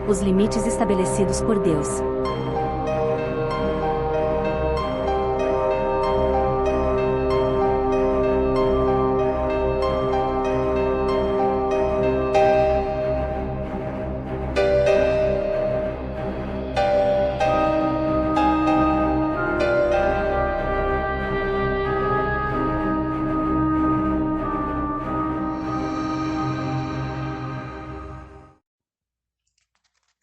Os limites estabelecidos por Deus.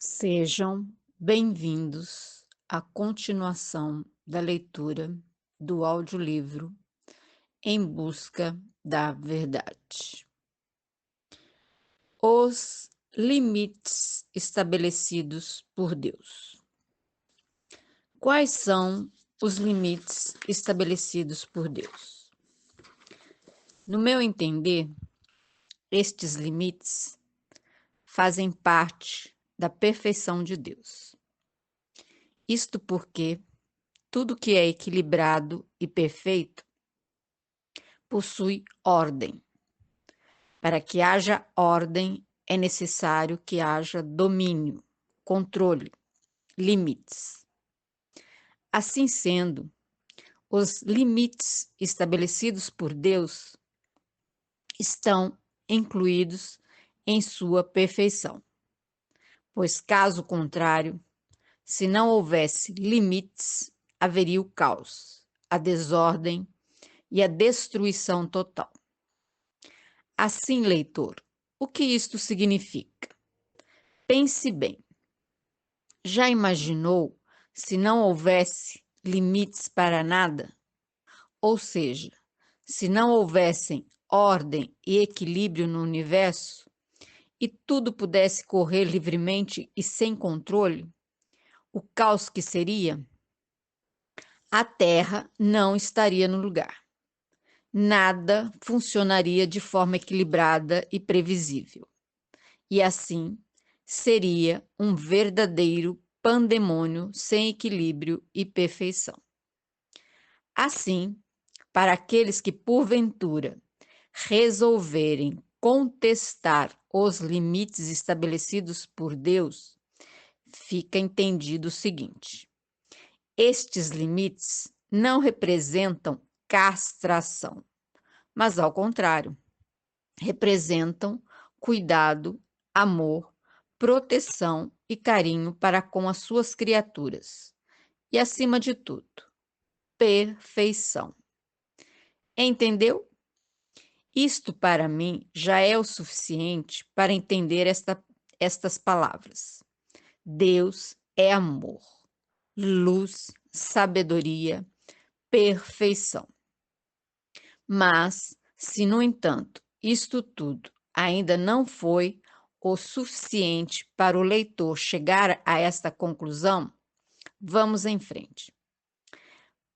Sejam bem-vindos à continuação da leitura do audiolivro Em Busca da Verdade. Os limites estabelecidos por Deus. Quais são os limites estabelecidos por Deus? No meu entender, estes limites fazem parte da perfeição de Deus. Isto porque tudo que é equilibrado e perfeito possui ordem. Para que haja ordem, é necessário que haja domínio, controle, limites. Assim sendo, os limites estabelecidos por Deus estão incluídos em sua perfeição, pois, caso contrário, se não houvesse limites, haveria o caos, a desordem e a destruição total. Assim, leitor, o que isto significa? Pense bem. Já imaginou se não houvesse limites para nada? Ou seja, se não houvessem ordem e equilíbrio no universo e tudo pudesse correr livremente e sem controle, o caos que seria? A Terra não estaria no lugar. Nada funcionaria de forma equilibrada e previsível. E assim, seria um verdadeiro pandemônio sem equilíbrio e perfeição. Assim, para aqueles que porventura resolverem contestar os limites estabelecidos por Deus, fica entendido o seguinte: estes limites não representam castração, mas ao contrário, representam cuidado, amor, proteção e carinho para com as suas criaturas. E, acima de tudo, perfeição. Entendeu? Isto, para mim, já é o suficiente para entender estas palavras. Deus é amor, luz, sabedoria, perfeição. Mas, se, no entanto, isto tudo ainda não foi o suficiente para o leitor chegar a esta conclusão, vamos em frente.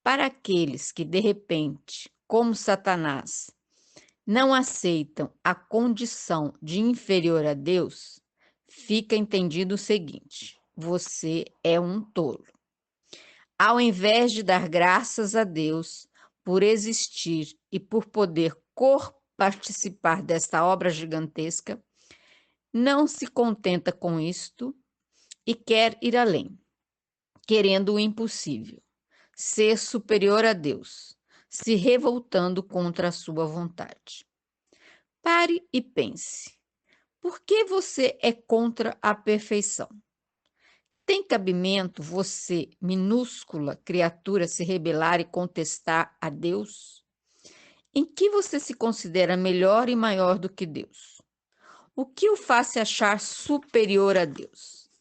Para aqueles que, de repente, como Satanás, não aceitam a condição de inferior a Deus, fica entendido o seguinte: você é um tolo. Ao invés de dar graças a Deus por existir e por poder participar desta obra gigantesca, não se contenta com isto e quer ir além, querendo o impossível, ser superior a Deus, se revoltando contra a sua vontade. Pare e pense. Por que você é contra a perfeição? Tem cabimento você, minúscula criatura, se rebelar e contestar a Deus? Em que você se considera melhor e maior do que Deus? O que o faz se achar superior a Deus?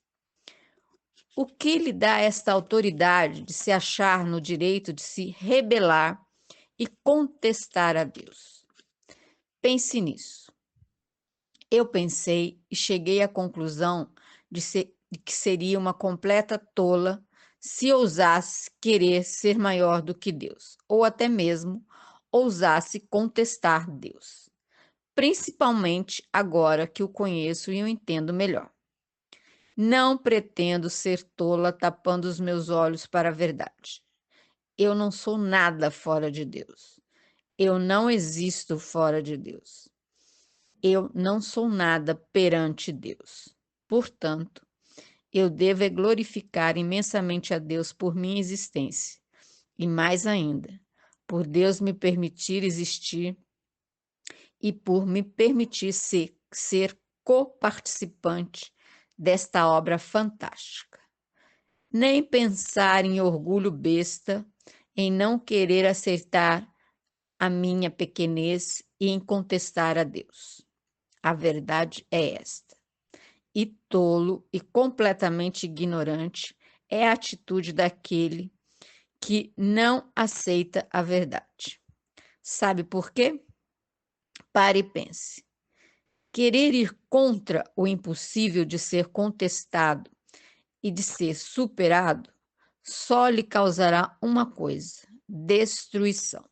O que lhe dá esta autoridade de se achar no direito de se rebelar e contestar a Deus? Pense nisso. Eu pensei e cheguei à conclusão de que seria uma completa tola se ousasse querer ser maior do que Deus, ou até mesmo ousasse contestar Deus, principalmente agora que o conheço e o entendo melhor. Não pretendo ser tola tapando os meus olhos para a verdade. Eu não sou nada fora de Deus. Eu não existo fora de Deus. Eu não sou nada perante Deus. Portanto, eu devo é glorificar imensamente a Deus por minha existência. E mais ainda, por Deus me permitir existir e por me permitir ser coparticipante desta obra fantástica. Nem pensar em orgulho besta, em não querer aceitar a minha pequenez e em contestar a Deus. A verdade é esta. E tolo e completamente ignorante é a atitude daquele que não aceita a verdade. Sabe por quê? Pare e pense. Querer ir contra o impossível de ser contestado e de ser superado só lhe causará uma coisa: destruição.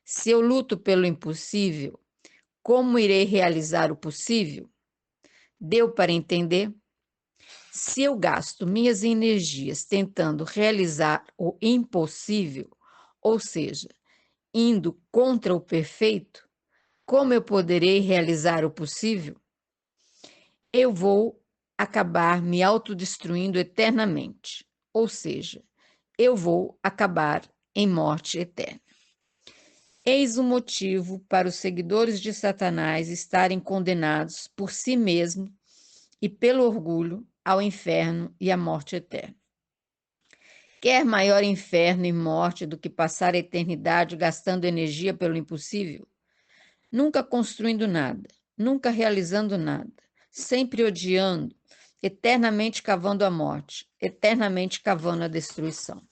Se eu luto pelo impossível, como irei realizar o possível? Deu para entender? Se eu gasto minhas energias tentando realizar o impossível, ou seja, indo contra o perfeito, como eu poderei realizar o possível? Eu vou acabar me autodestruindo eternamente, ou seja, eu vou acabar em morte eterna. Eis o motivo para os seguidores de Satanás estarem condenados por si mesmos e pelo orgulho ao inferno e à morte eterna. Quer maior inferno e morte do que passar a eternidade gastando energia pelo impossível? Nunca construindo nada, nunca realizando nada, sempre odiando, eternamente cavando a morte, eternamente cavando a destruição.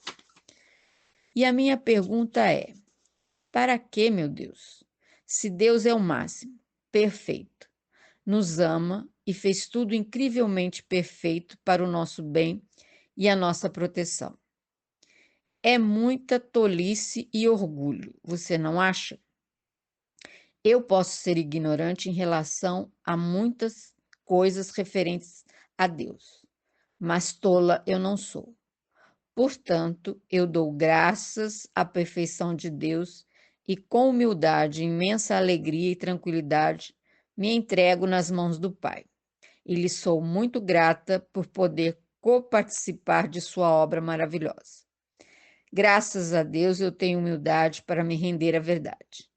E a minha pergunta é: para que, meu Deus? Se Deus é o máximo, perfeito, nos ama e fez tudo incrivelmente perfeito para o nosso bem e a nossa proteção. É muita tolice e orgulho, você não acha? Eu posso ser ignorante em relação a muitas coisas referentes a Deus, mas tola eu não sou. Portanto, eu dou graças à perfeição de Deus e, com humildade, imensa alegria e tranquilidade, me entrego nas mãos do Pai. E lhe sou muito grata por poder coparticipar de sua obra maravilhosa. Graças a Deus eu tenho humildade para me render à verdade.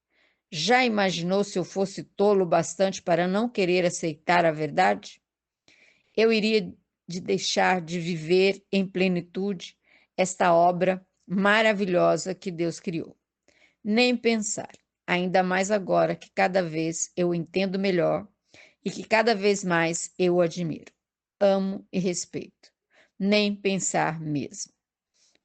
Já imaginou se eu fosse tolo bastante para não querer aceitar a verdade? Eu iria deixar de viver em plenitude esta obra maravilhosa que Deus criou. Nem pensar, ainda mais agora que cada vez eu o entendo melhor e que cada vez mais eu o admiro, amo e respeito. Nem pensar mesmo.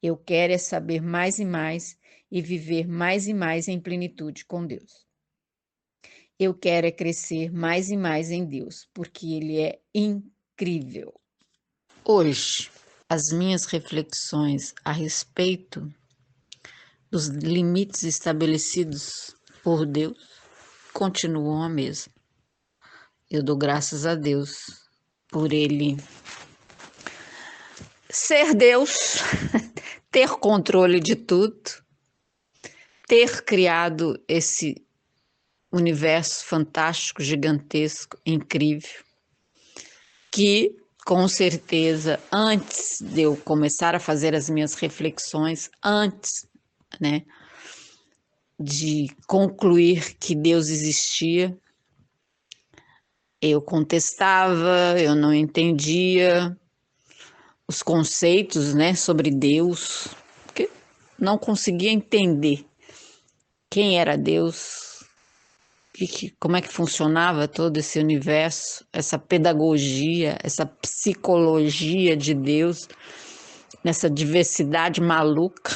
Eu quero é saber mais e mais e viver mais e mais em plenitude com Deus. Eu quero é crescer mais e mais em Deus, porque Ele é incrível. Hoje, as minhas reflexões a respeito dos limites estabelecidos por Deus continuam a mesma. Eu dou graças a Deus por Ele ser Deus, ter controle de tudo, ter criado esse universo fantástico, gigantesco, incrível, que com certeza antes de eu começar a fazer as minhas reflexões, antes, né, de concluir que Deus existia, eu contestava, eu não entendia os conceitos, né, sobre Deus, porque não conseguia entender quem era Deus, como é que funcionava todo esse universo, essa pedagogia, essa psicologia de Deus, nessa diversidade maluca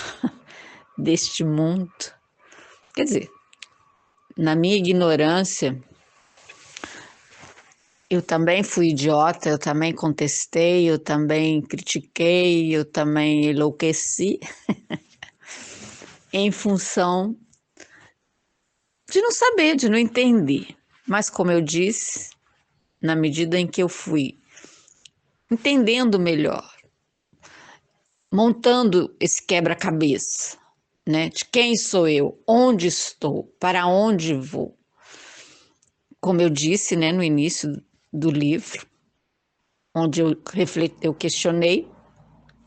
deste mundo. Quer dizer, na minha ignorância, eu também fui idiota, eu também contestei, eu também critiquei, eu também enlouqueci em função de não saber, de não entender. Mas, como eu disse, na medida em que eu fui entendendo melhor, montando esse quebra-cabeça, né? De quem sou eu, onde estou, para onde vou. Como eu disse, né, no início do livro, onde eu questionei: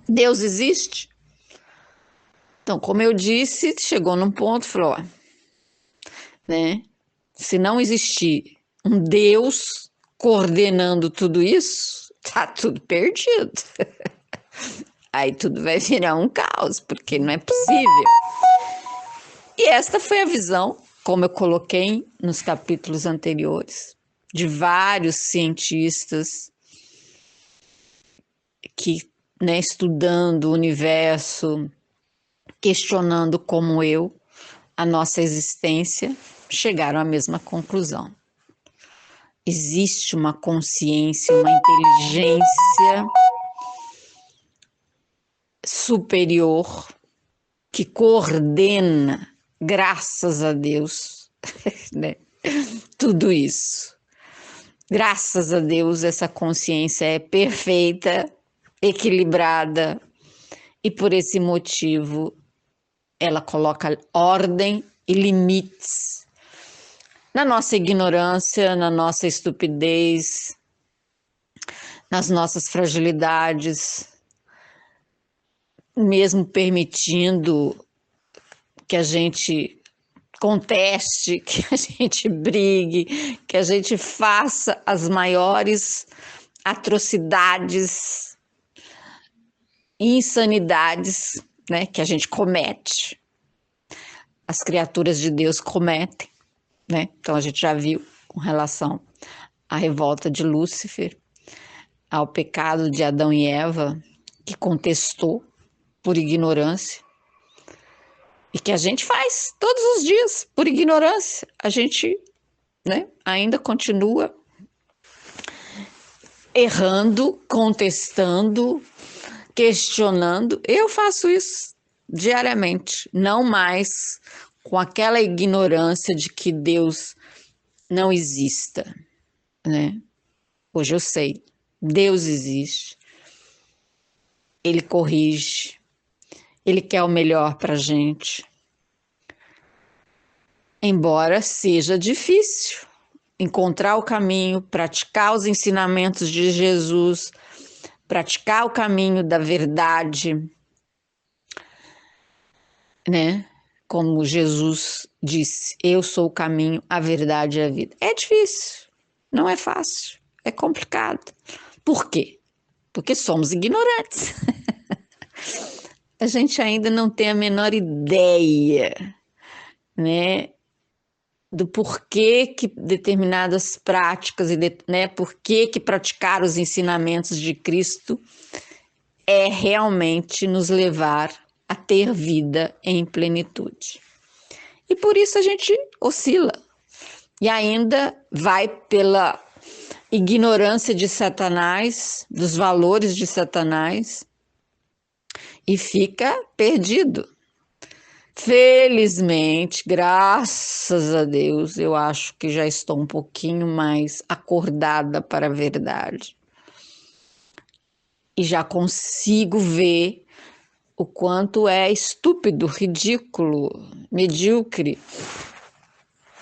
Deus existe? Então, como eu disse, chegou num ponto, falou, ó, né? Se não existir um Deus coordenando tudo isso, tá tudo perdido. Aí tudo vai virar um caos, porque não é possível. E esta foi a visão, como eu coloquei nos capítulos anteriores, de vários cientistas que, né, estudando o universo, questionando como eu, a nossa existência, chegaram à mesma conclusão. Existe uma consciência, uma inteligência superior que coordena, graças a Deus, né, tudo isso. Graças a Deus, essa consciência é perfeita, equilibrada, e por esse motivo ela coloca ordem e limites na nossa ignorância, na nossa estupidez, nas nossas fragilidades, mesmo permitindo que a gente conteste, que a gente brigue, que a gente faça as maiores atrocidades, insanidades, né, que a gente comete. As criaturas de Deus cometem, né? Então a gente já viu com relação à revolta de Lúcifer, ao pecado de Adão e Eva, que contestou por ignorância, e que a gente faz todos os dias por ignorância. A gente, né, ainda continua errando, contestando, questionando. Eu faço isso diariamente, não mais com aquela ignorância de que Deus não exista, né? Hoje eu sei, Deus existe, Ele corrige, Ele quer o melhor para a gente. Embora seja difícil encontrar o caminho, praticar os ensinamentos de Jesus, praticar o caminho da verdade, né? Como Jesus disse, eu sou o caminho, a verdade e a vida. É difícil, não é fácil, é complicado. Por quê? Porque somos ignorantes. A gente ainda não tem a menor ideia, né, do porquê que determinadas práticas e né, porquê que praticar os ensinamentos de Cristo é realmente nos levar a ter vida em plenitude. E por isso a gente oscila e ainda vai pela ignorância de Satanás, dos valores de Satanás, e fica perdido. Felizmente, graças a Deus, eu acho que já estou um pouquinho mais acordada para a verdade. E já consigo ver o quanto é estúpido, ridículo, medíocre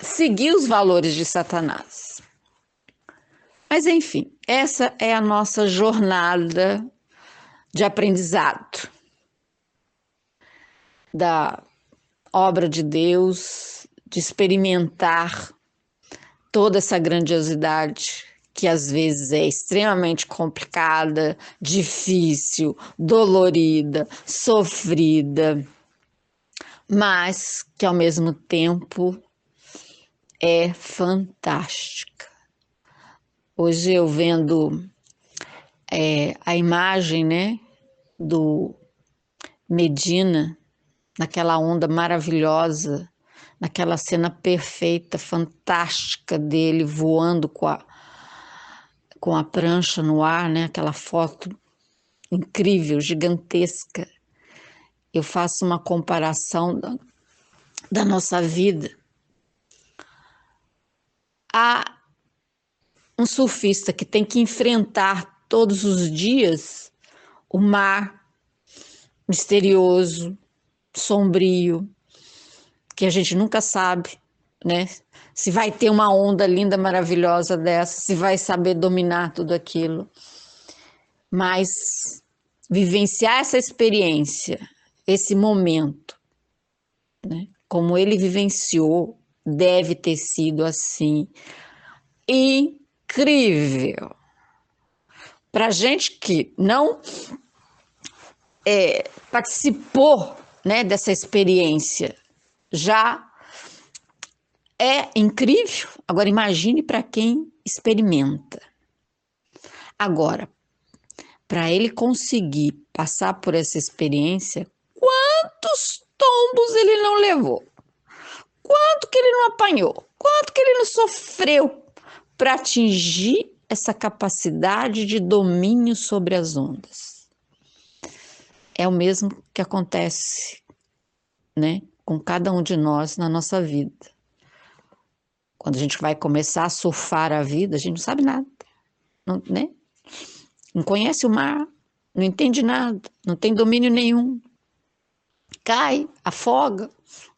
seguir os valores de Satanás. Mas enfim, essa é a nossa jornada de aprendizado da obra de Deus, de experimentar toda essa grandiosidade que às vezes é extremamente complicada, difícil, dolorida, sofrida, mas que ao mesmo tempo é fantástica. Hoje eu vendo a imagem, né, do Medina, naquela onda maravilhosa, naquela cena perfeita, fantástica dele voando com a prancha no ar, né? Aquela foto incrível, gigantesca. Eu faço uma comparação da nossa vida. Há um surfista que tem que enfrentar todos os dias o mar misterioso, sombrio, que a gente nunca sabe, né? Se vai ter uma onda linda, maravilhosa dessa, se vai saber dominar tudo aquilo. mas vivenciar essa experiência, esse momento, né, como ele vivenciou, deve ter sido assim incrível. Para gente que não participou, né, dessa experiência, já é incrível. Agora imagine para quem experimenta. Agora, para ele conseguir passar por essa experiência, quantos tombos ele não levou? Quanto que ele não apanhou? Quanto que ele não sofreu para atingir essa capacidade de domínio sobre as ondas? É o mesmo que acontece, né, com cada um de nós na nossa vida. Quando a gente vai começar a surfar a vida, a gente não sabe nada, não, né? Não conhece o mar, não entende nada, não tem domínio nenhum. Cai, afoga,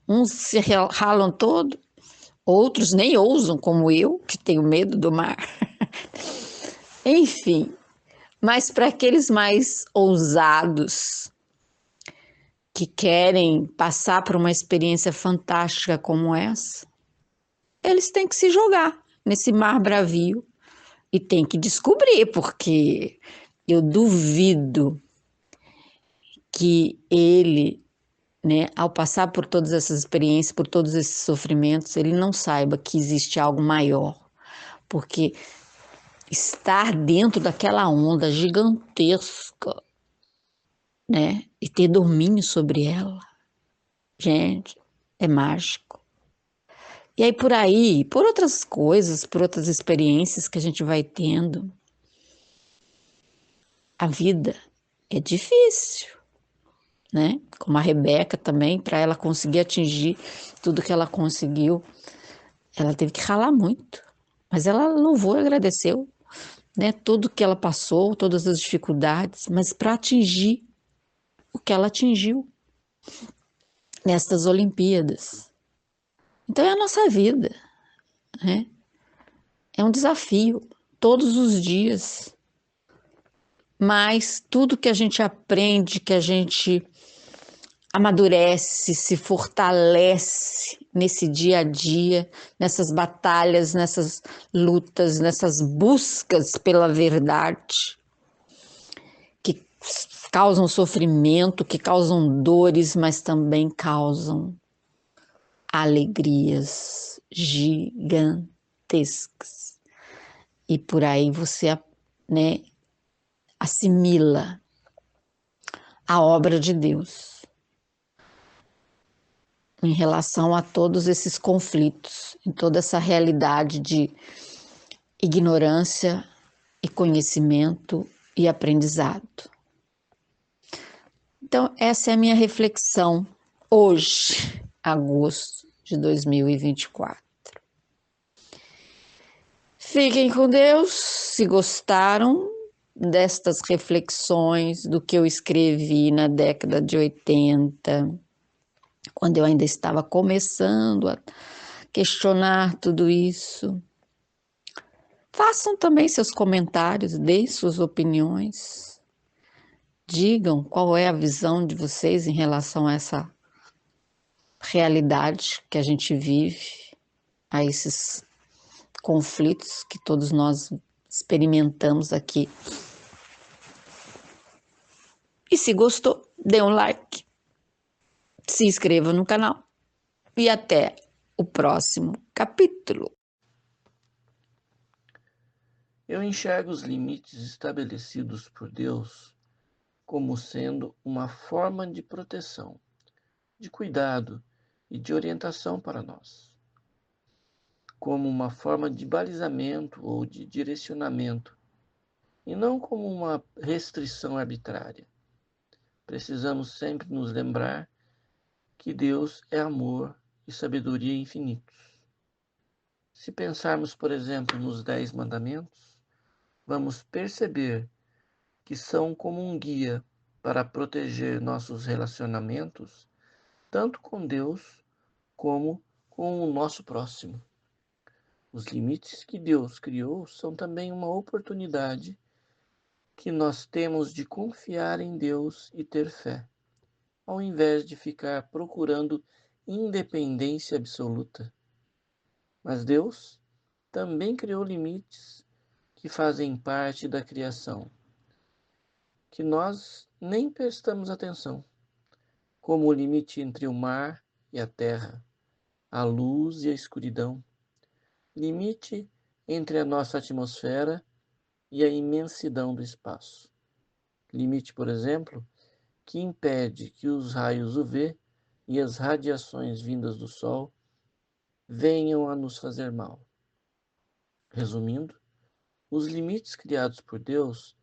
uns se ralam todo, outros nem ousam, como eu, que tenho medo do mar. Enfim, mas para aqueles mais ousados, que querem passar por uma experiência fantástica como essa, eles têm que se jogar nesse mar bravio e têm que descobrir, porque eu duvido que ele, né, ao passar por todas essas experiências, por todos esses sofrimentos, ele não saiba que existe algo maior, porque estar dentro daquela onda gigantesca, né, e ter domínio sobre ela, gente, é mágico. E aí, por outras coisas, por outras experiências que a gente vai tendo, a vida é difícil, né? Como a Rebeca também, para ela conseguir atingir tudo que ela conseguiu, ela teve que ralar muito. Mas ela louvou e agradeceu, né? Tudo que ela passou, todas as dificuldades, mas para atingir o que ela atingiu nestas Olimpíadas. Então é a nossa vida, né? É um desafio todos os dias. Mas tudo que a gente aprende, que a gente amadurece, se fortalece nesse dia a dia, nessas batalhas, nessas lutas, nessas buscas pela verdade, que causam sofrimento, que causam dores, mas também causam alegrias gigantescas. E por aí você, né, assimila a obra de Deus em relação a todos esses conflitos, em toda essa realidade de ignorância e conhecimento e aprendizado. Então, essa é a minha reflexão hoje, agosto de 2024. Fiquem com Deus, se gostaram destas reflexões do que eu escrevi na década de 80, quando eu ainda estava começando a questionar tudo isso. Façam também seus comentários, deem suas opiniões. Digam qual é a visão de vocês em relação a essa realidade que a gente vive, a esses conflitos que todos nós experimentamos aqui. E se gostou, dê um like, se inscreva no canal e até o próximo capítulo. Eu enxergo os limites estabelecidos por Deus como sendo uma forma de proteção, de cuidado e de orientação para nós, como uma forma de balizamento ou de direcionamento, e não como uma restrição arbitrária. Precisamos sempre nos lembrar que Deus é amor e sabedoria infinitos. Se pensarmos, por exemplo, nos 10 mandamentos, vamos perceber que são como um guia para proteger nossos relacionamentos, tanto com Deus como com o nosso próximo. Os limites que Deus criou são também uma oportunidade que nós temos de confiar em Deus e ter fé, ao invés de ficar procurando independência absoluta. Mas Deus também criou limites que fazem parte da criação, que nós nem prestamos atenção, como o limite entre o mar e a terra, a luz e a escuridão, limite entre a nossa atmosfera e a imensidão do espaço. Limite, por exemplo, que impede que os raios UV e as radiações vindas do Sol venham a nos fazer mal. Resumindo, os limites criados por Deus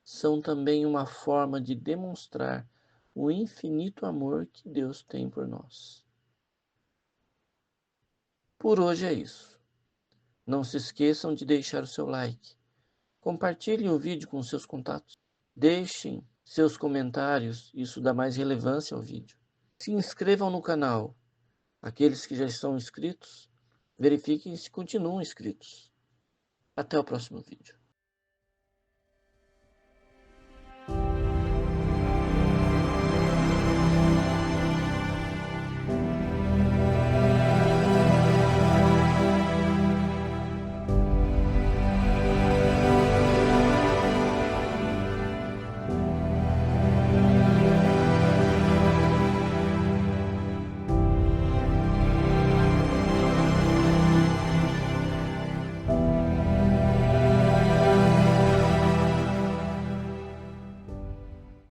são também uma forma de demonstrar o infinito amor que Deus tem por nós. Por hoje é isso. Não se esqueçam de deixar o seu like. Compartilhem o vídeo com seus contatos. Deixem seus comentários, isso dá mais relevância ao vídeo. Se inscrevam no canal. Aqueles que já estão inscritos, verifiquem se continuam inscritos. Até o próximo vídeo.